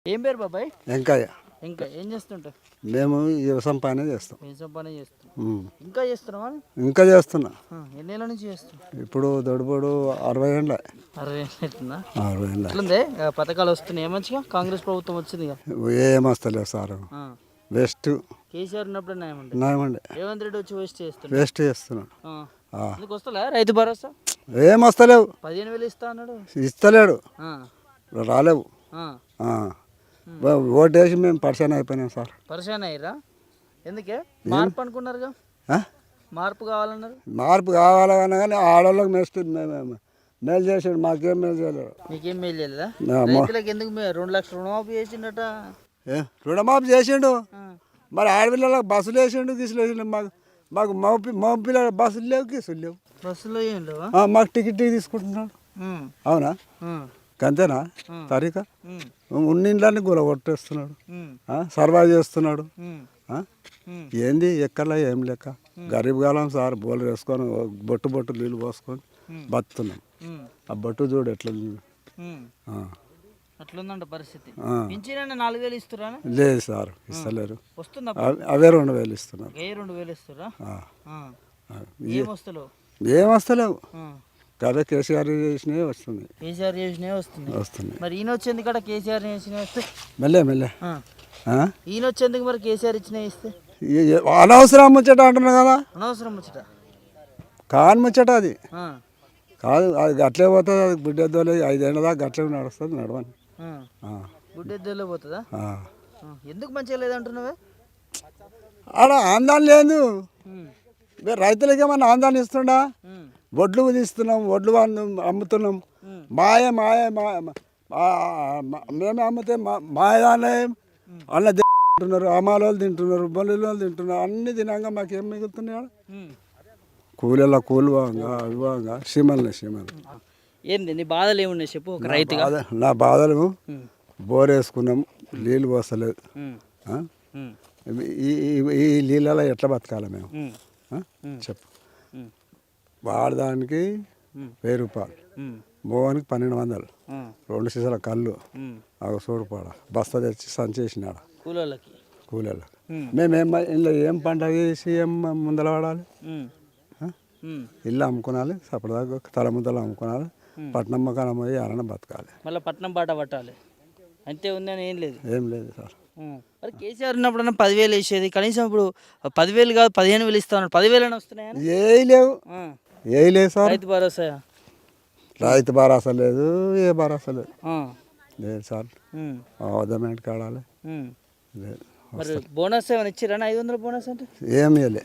ఏం పేరు బాబాయ్? వెంకయ్య. ఇంకా ఏం చేస్తుంటావు? మేము వ్యవసాయం పని చేస్తాం. వ్యవసాయం పని చేస్తున్నాం. ఇంకా చేస్తున్నావా? ఇంకా చేస్తున్నా. ఎన్నేళ్ళ నుంచి చేస్తున్నావు? ఇప్పుడు దొడుబడు 60 ఏళ్ళ. 60 ఏళ్ళు అవుతుందా? 60 ఏళ్ళ. ఎట్లుంది? పథకాలు వస్తున్నాయి మంచిగా? కాంగ్రెస్ ప్రభుత్వం వచ్చింది. ఏం వస్తలేవు సార్, వేస్ట్. కేసీఆర్ ఉన్నప్పుడు న్యాయమండి. రేవంత్ రెడ్డి వచ్చి వేస్ట్ చేస్తున్నాడు. నీకు వస్తలే రైతు భరోసా? ఏం వస్తలేవు. 15,000 ఇస్తా అన్నాడు. ఇస్తలేడు, రాలేవు. ఓటేసి మేము పరిశాన్ అయిపోయినాం సార్. పరిశాన్ అయ్యారా? ఎందుకే? మార్పు అనుకున్నారుగా, మార్పు కావాలన్నారు. మార్పు కావాలన్నా కానీ ఆడవాళ్ళకి మేలు చేసాడు, మాకేం మేలు చేయలేడు. మీకేం మేలు చేయలేదా? రైతులకు ఎందుకు 2 లక్షలు రుణమాఫీ చేసిండట? రుణమాఫీ చేసిండు, మరి ఆడపిల్లలకు బస్సులు వేసిండు, గిసులు వేసిండు. మాకు మా పిల్లల బస్సులు లేవు, గిసులు లేవు. బస్సులో ఏం లేవా? మాకు టికెట్ తీసుకుంటున్నాడు. అవునా? అంతేనా తరీకా? ఉన్నిండ్లని గుల కొట్టేస్తున్నాడు, సర్వైవ్ చేస్తున్నాడు. ఏంది ఎక్కర్లా ఏం లెక్క? గరీబ్ కాలం సార్, బోలు వేసుకొని బొట్టు నీళ్ళు పోసుకొని బతున్నాం. ఆ బొట్టు చూడు ఎట్లా అట్లుందంట పరిస్థితి. 4,000 ఇస్తురా? లేదు సార్, ఇస్తలేరు. వస్తుందా? అవే 2,000 ఇస్తున్నారు. 2,000 ఇస్తురా? ఏం వస్తలేవు కదా. కేసీఆర్ చేసినవి వస్తుంది. కేసీఆర్ చేసినవి వస్తుంది. మరి ఈయన వచ్చేందుకు కూడా కేసీఆర్ చేసినవి వస్తే మెల్లె ఈయన వచ్చేందుకు మరి కేసీఆర్ ఇచ్చినవి ఇస్తే అనవసరం ముచ్చట అంటున్నా కదా. అనవసరం ముచ్చట కాని ముచ్చట అది కాదు. అది గట్లే పోతుంది. అది గుడ్డెద్దోలే 5 ఏళ్ళ దాకా గట్లే నడుస్తుంది. నడవని గుడ్డెద్దోలే పోతుందా? ఎందుకు మంచిగా లేదంటున్నావే? ఆడ ఆందోళన లేదు. రైతులకి ఏమన్నా ఆందోళన ఇస్తుండా? వడ్లు తీస్తున్నాం, వడ్లు అమ్ముతున్నాం. మేమే అమ్మితే మాయదానే అన్న తింటున్నారు, అమ్మాలోళ్ళు తింటున్నారు, బొల్లిలో తింటున్నారు. అన్ని తినాక మాకేం మిగులుతున్నాయి? కూలీల కూలివాంగా అవివాంగా సీమల్ని ఏంది నీ బాధలు ఏమున్నాయి చెప్పు ఒక రైతుగా. నా బాధలు బోర్ వేసుకున్నాం, నీళ్ళు పోసలేదు. ఈ నీళ్ళలో ఎట్లా బతకాలి మేము చెప్పు? వాడదానికి 1000 రూపాయలు, మోగానికి 1200, 2 సీసాల కళ్ళు, సోడుపాడ బస్తా తెచ్చి సంచేసినాడు కూలీళ్ళకి. మేమేం ఇంట్లో ఏం పంట వేసి ఏం ముందర పడాలి? ఇల్లు అమ్ముకోవాలి, సపడదాకా తల ముద్దలు అమ్ముకోవాలి, పట్నం మకానం పోయి ఎవరైనా బతకాలి. మళ్ళీ పట్నం బాట పట్టాలి అంతే ఉంది అని ఏం లేదు సార్. మరి కేసీఆర్ ఉన్నప్పుడన్నా 10,000 వేసేది, కనీసం ఇప్పుడు 10,000 కాదు 15,000 ఇస్తాను. 10,000 అని వస్తున్నాయా? ఏ లేవు సార్. రైతు భరోసా లేదు, ఏ భరోసా లేదు సార్. అవదమేంటి కాడాలి లేదు. మరి బోనస్ ఏమైనా ఇచ్చిరా? 500 బోనస్ అంటే ఏం ఇవ్వలే.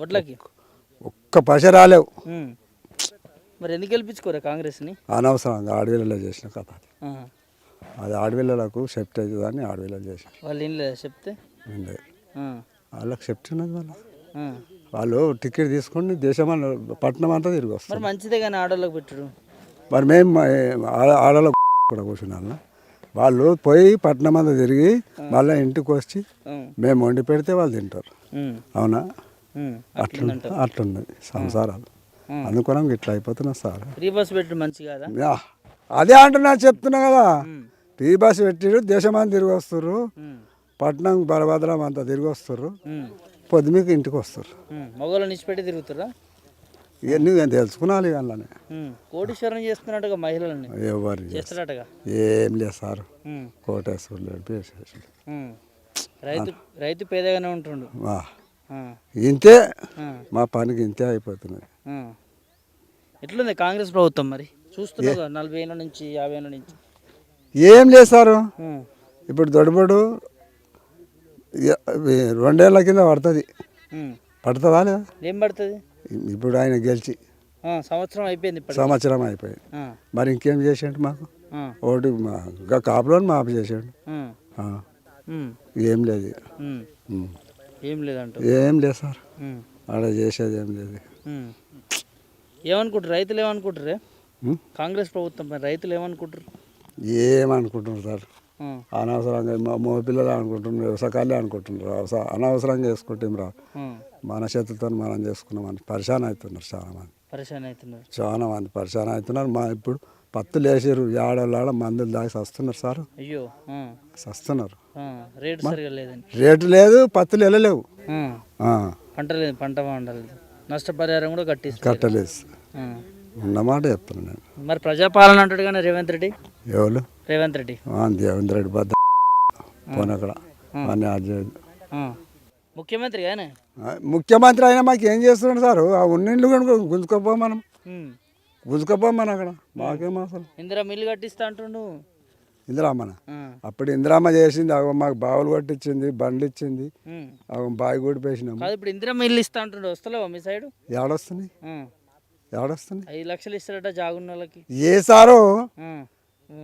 వడ్లకి ఒక్క పైస రాలేవు. మరి ఎందుకు గెలిపించుకోరా కాంగ్రెస్ని? అనవసరంగా ఆడవిళ్ళలో చేసిన కథ అది. ఆడవిళ్ళలకు సెప్ట్ అవుతుంది అని ఆడవిళ్ళలు చేసిన. వాళ్ళు ఏం లేదు చెప్తే వాళ్ళకి సెప్ట్ ఉన్నది. వాళ్ళు టికెట్ తీసుకొని దేశం పట్టణం అంతా తిరిగి వస్తారు. మరి మంచిదే కానీ ఆడోళ్ళకి పెట్టరు. మరి మేము ఆడలకు కూడా కూర్చున్నాను. వాళ్ళు పోయి పట్టణం అంతా తిరిగి మళ్ళీ ఇంటికి వచ్చి మేము వండి పెడితే వాళ్ళు తింటారు. అవునా? అట్లున్నది సంసారాలు. అనుకున్నాం ఇట్లా అయిపోతున్నా సార్. ఫ్రీ బస్ పెట్టి మంచి కదా. అదే అంటున్నా, చెప్తున్నా కదా. ఫ్రీ బస్ పెట్టిరు, దేశం అంతా తిరిగి వస్తారు, పట్టణం బలభద్రం అంతా తిరిగి వస్తారు, పొద్దుమీకు ఇంటికి వస్తారు. మగవాళ్ళు నిచ్చిపెట్టి తిరుగుతారా? ఇవన్నీ తెలుసుకున్నాను. అందులోనే కోటీశ్వరం చేస్తున్నట్టుగా మహిళలని ఎవరు చేస్తున్నట్టుగా ఏం లేదు సార్. కోటేశ్వరుడు రైతు పేదగానే ఉంటుండు. ఇంతే మా పనికి ఇంతే అయిపోతున్నాయి. ఎట్లుంది కాంగ్రెస్ ప్రభుత్వం మరి? చూస్తున్నా 40 ఏళ్ళ నుంచి 50 ఏళ్ళ నుంచి ఏం లేదు సార్. ఇప్పుడు దొడబడు 2 ఏళ్ళ కింద పడుతుందా లేదా? ఏం పడుతుంది? ఇప్పుడు ఆయన గెలిచి సంవత్సరం అయిపోయింది. మరి ఇంకేం చేసాడు మాకు? ఒకటి కాపులో మాపు చేసాడు. ఏం లేదు, ఏం లేదు సార్. ఆడ చేసేది ఏం లేదు. ఏమనుకుంటారు రైతులు? ఏమనుకుంటారు కాంగ్రెస్ ప్రభుత్వం రైతులు ఏమనుకుంటారు? ఏమనుకుంటున్నారు సార్? అనవసరంగా మా పిల్లలు అనుకుంటున్నారు, వ్యవసాయాలే అనుకుంటున్నారు. అనవసరంగా చేసుకుంటాం రా, మన చేతులతో మనం చేసుకున్నామని పరిశాన్ అవుతున్నారు. చాలా మంది పరిశాన్ అవుతున్నారు. మా ఇప్పుడు పత్తులు వేసారు ఆడ మందులు దాగి వస్తున్నారు సార్, అయ్యో వస్తున్నారు. రేటు సరిగా లేదండి. రేటు లేదు, పత్తులు వెళ్ళలేవు, పంట లేదు, పంట బాగుండలేదు, నష్టపరిహారం కూడా కట్టలేదు. ఉన్నమాట చెప్తున్నాను నేను. మరి ప్రజాపాలన అంటాడు కానీ రేవంత్ రెడ్డి, ఎవరు రేవంత్ రెడ్డి రేవంత్ రెడ్డి బద్ద పోనక్కడ అన్నీ ఆర్జేది. ముఖ్యమంత్రి కానీ ముఖ్యమంత్రి అయినా మాకు ఏం చేస్తున్నాడు సార్? ఆ ఉన్నిళ్ళు కూడా గుంజుకోపో మనం, గుంజుకోపోమని అక్కడ మాకేం అసలు. ఇందిరా మిల్లు కట్టిస్తా అంటుండు. ఇందిరామ్మన అప్పుడు ఇందిరామ్మ చేసింది, అగో మాకు బావులు కొట్టించింది, బండ్లు ఇచ్చింది, అగో బావి కూడా పేసినాము. ఇప్పుడు ఇందిరా మిల్లు ఇస్తా అంటుండు, వస్తలేవా మీ సైడ్? ఏడొస్తుంది, ఏడొస్తుంది. 5 లక్షలు ఇస్తారట జాగున్న వాళ్ళకి. ఏ సారు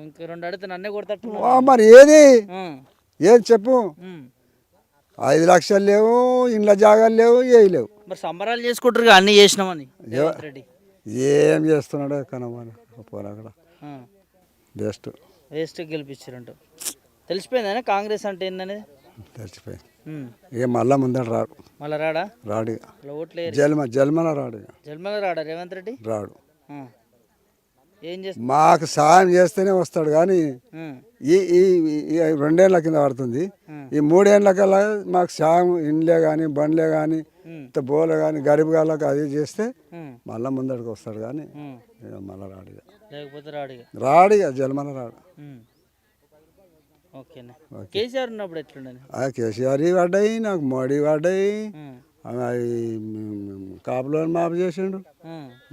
ఇంకా 2 అడిగితే నన్నే కొడతట్టు. మరి ఏది ఏది చెప్పు? 5 లక్షలు లేవు, ఇండ్ల జాగాలు లేవు, ఏవి లేవు. మరి సంబరాలు చేసుకుంటారు అన్నీ చేసినామని రేవంత్ రెడ్డి. ఏం చేస్తున్నాడో కనమని పోరా అక్కడ వేస్ట్ గెలిపించారంట. తెలిసిపోయిందా కాంగ్రెస్ అంటే ఏందనేది? తెలిసిపోయింది. ఏం మళ్ళా ముందర రాడు, మళ్ళీ రాడా? రాడు. ఓట్లే జల్మల రాడు, జల్మల రాడా రేవంత్ రెడ్డి? రాడు. ఏం చేస్తా మాకు సాయం చేస్తేనే వస్తాడు కానీ ఈ 2 ఏళ్ళ కింద పడుతుంది. ఈ 3 ఏళ్ళ కల్లా మాకు సాయం ఇండ్లే కానీ బండ్లే కానీ బోలే కానీ గరీబ్ గాళ్ళకి అది చేస్తే మళ్ళా ముందడికి వస్తాడు కానీ మళ్ళీ రాడు, లేకపోతే రాడు, జల్మల రాడు. ఓకేనా. కేసీఆర్ ఉన్నప్పుడు ఎట్లుండని? కేసీఆర్ పడ్డాయి, నాకు మోడీ పడ్డాయి, కాపులో మాపు చేసిండు,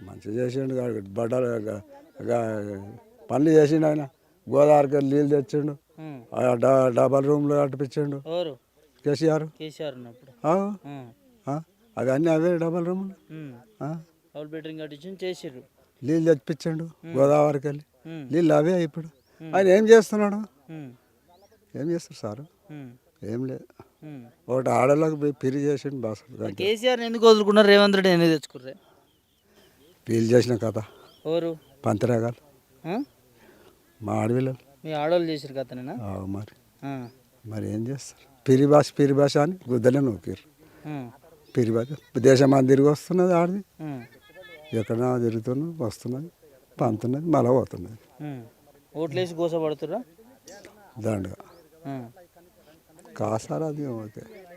మంచిగా చేసిండు, బట్టలు పనులు చేసిండు. ఆయన గోదావరికి నీళ్ళు తెచ్చిండు, డబల్ రూమ్లు కట్టిపించిండు కేసీఆర్. అవన్నీ అవే డబల్ రూమ్లు, డబుల్ బెడ్రూమ్ కట్టించి చేసిర్రు, నీళ్ళు తెప్పించండు గోదావరికి వెళ్ళి, నీళ్ళు అవే. ఇప్పుడు ఆయన ఏం చేస్తున్నాడు? ఏం చేస్తారు సార్? ఏం లేదు. ఒకటి ఆడలోకి పోయి పిరి చేసిండు బాస్. కేసీఆర్ ఎందుకు వదులుకున్నారు, రేవంత్ రెడ్డి ఎందుకు తెచ్చుకుర్రే? పీలు చేసిన కథ ఎవరు? పంతరేగాలు, మా ఆడపిల్లలు. మీ ఆడవాళ్ళు చేసారు కథనేనా? మరి ఏం చేస్తారు? పిరి భాష అని గుద్దలే నూకిర్రు. పిరి భాష దేశం అంతా తిరిగి వస్తున్నది, ఆడది ఎక్కడన్నా తిరుగుతున్నది, వస్తున్నది, పంతున్నది, మళ్ళీ పోతున్నది. ఓట్లేసి గోసపడుతురా దండగా కాసారా అది ఓకే.